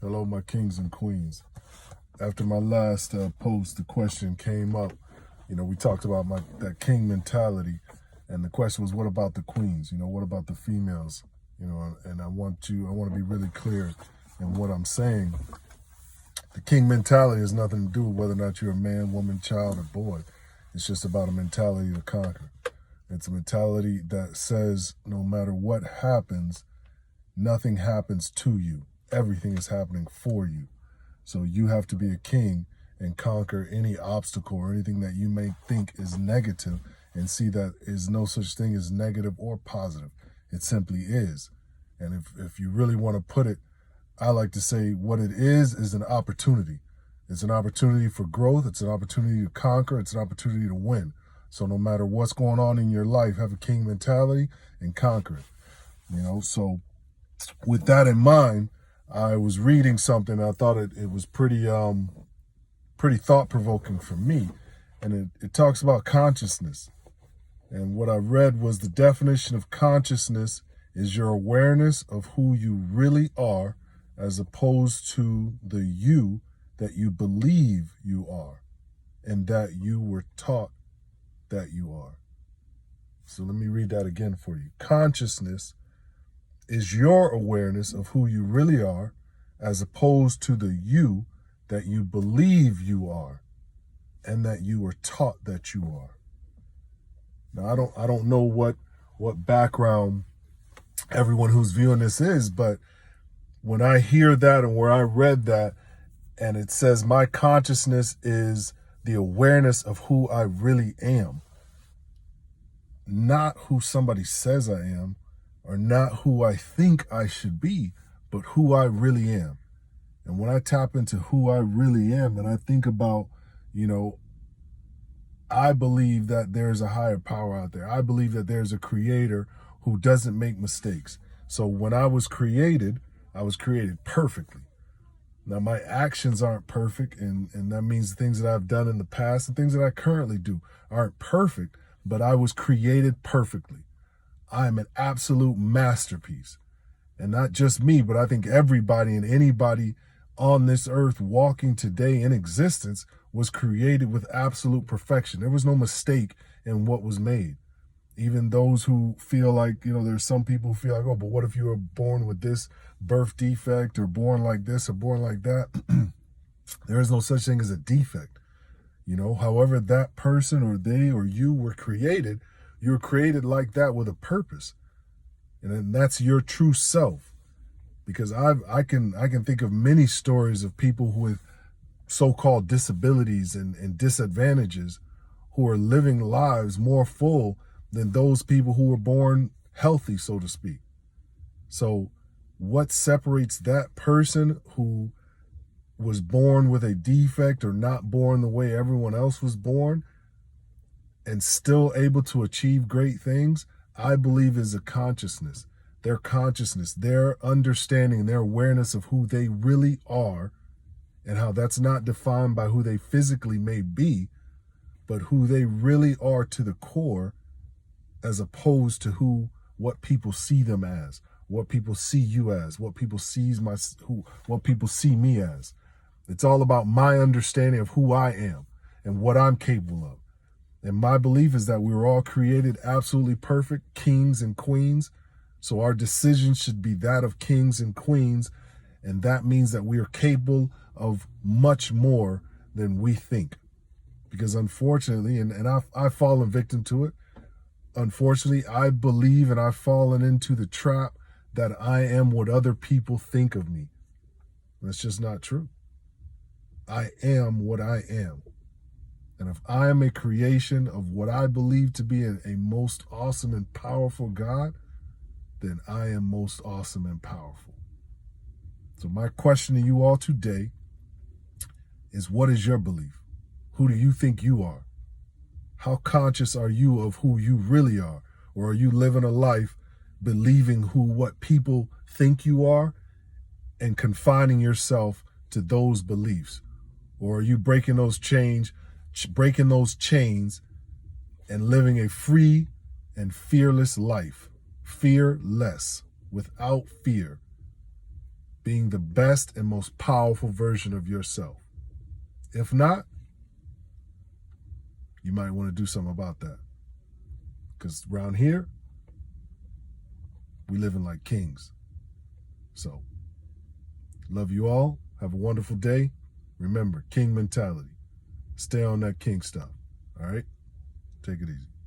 Hello, my kings and queens. After my last post, the question came up. We talked about that king mentality, and the question was, what about the queens? What about the females? And I want to be really clear in what I'm saying. The king mentality has nothing to do with whether or not you're a man, woman, child, or boy. It's just about a mentality to conquer. It's a mentality that says no matter what happens, nothing happens to you. Everything is happening for you. So you have to be a king and conquer any obstacle or anything that you may think is negative and see that is no such thing as negative or positive. It simply is. And if you really want to put it, I like to say what it is an opportunity. It's an opportunity for growth. It's an opportunity to conquer. It's an opportunity to win. So no matter what's going on in your life, have a king mentality and conquer it. So with that in mind, I was reading something. I thought it was pretty thought-provoking for me. And it talks about consciousness. And what I read was the definition of consciousness is your awareness of who you really are as opposed to the you that you believe you are and that you were taught that you are. So let me read that again for you. Consciousness is your awareness of who you really are as opposed to the you that you believe you are and that you were taught that you are. Now, I don't know what background everyone who's viewing this is, but when I hear that and where I read that and it says my consciousness is the awareness of who I really am, not who somebody says I am, or not who I think I should be, but who I really am. And when I tap into who I really am, and I think about, I believe that there's a higher power out there. I believe that there's a creator who doesn't make mistakes. So when I was created perfectly. Now, my actions aren't perfect, and that means the things that I've done in the past and things that I currently do aren't perfect, but I was created perfectly. I am an absolute masterpiece. And not just me, but I think everybody and anybody on this earth walking today in existence was created with absolute perfection. There was no mistake in what was made. Even those who feel like, there's some people who feel like, oh, but what if you were born with this birth defect or born like this or born like that? There is no such thing as a defect. However that person or they or you were created, you're created like that with a purpose. And that's your true self. Because I can think of many stories of people with so-called disabilities and disadvantages who are living lives more full than those people who were born healthy, so to speak. So what separates that person who was born with a defect or not born the way everyone else was born and still able to achieve great things, I believe is a consciousness. Their consciousness, their understanding, their awareness of who they really are and how that's not defined by who they physically may be, but who they really are to the core, as opposed to what people see them as, what people see you as, what people see me as. It's all about my understanding of who I am and what I'm capable of. And my belief is that we were all created absolutely perfect, kings and queens. So our decisions should be that of kings and queens. And that means that we are capable of much more than we think. Because unfortunately, and I've fallen victim to it, unfortunately, I believe and I've fallen into the trap that I am what other people think of me. That's just not true. I am what I am. And if I am a creation of what I believe to be a most awesome and powerful God, then I am most awesome and powerful. So my question to you all today is, what is your belief? Who do you think you are? How conscious are you of who you really are? Or are you living a life believing what people think you are and confining yourself to those beliefs? Or are you breaking those chains and living a free and fearless life? Fearless, without fear. being the best and most powerful version of yourself. If not, you might want to do something about that. Because around here, we living like kings. So, love you all. Have a wonderful day. Remember, king mentality. Stay on that king stuff. All right? Take it easy.